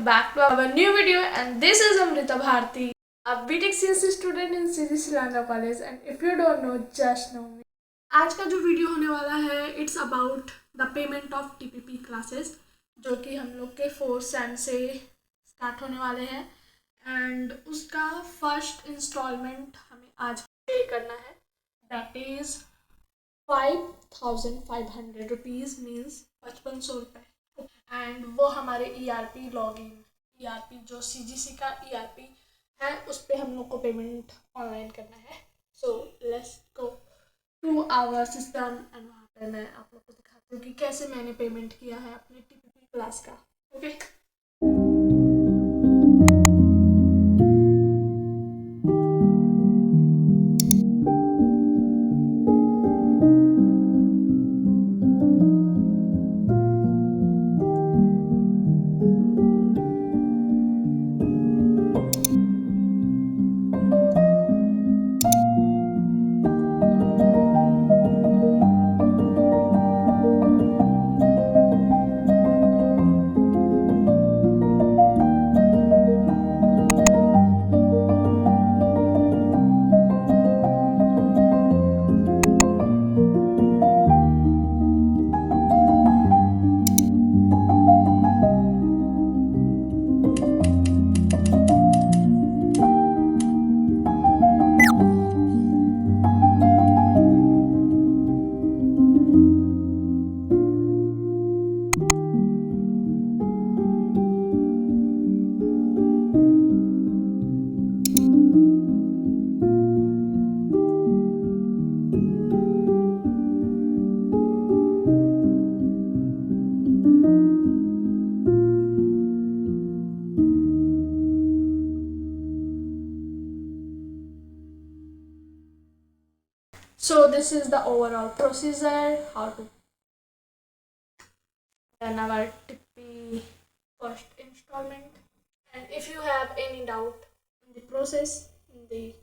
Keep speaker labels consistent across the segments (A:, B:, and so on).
A: welcome back to our new video, and this is Amrita Bharti, a BTech CSE student in CSE Landran college, and if you don't know, just know me. आज का जो video होने वाला है it's about the payment of TPP classes, जो कि हम लोग के 4th सेम से स्टार्ट होने वाले हैं, एंड उसका फर्स्ट इंस्टॉलमेंट हमें आज पे करना है, दैट इज़ 5,500 रुपीज़, मीन्स 5500 रुपये। एंड वो हमारे ERP लॉगिन जो CGC का ERP है उस पर हम लोग को पेमेंट ऑनलाइन करना है। So let's go to our system and वहाँ पे मैं आप लोग को दिखाती हूँ कि कैसे मैंने पेमेंट किया है अपने TPP क्लास का। Okay So this is the overall procedure, how to done our TPP first installment. And if you have any doubt in the process, in the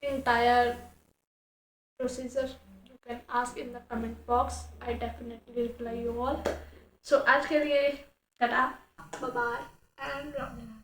A: entire procedure, you can ask in the comment box. I definitely reply you all. So आज के लिए Tata, bye bye and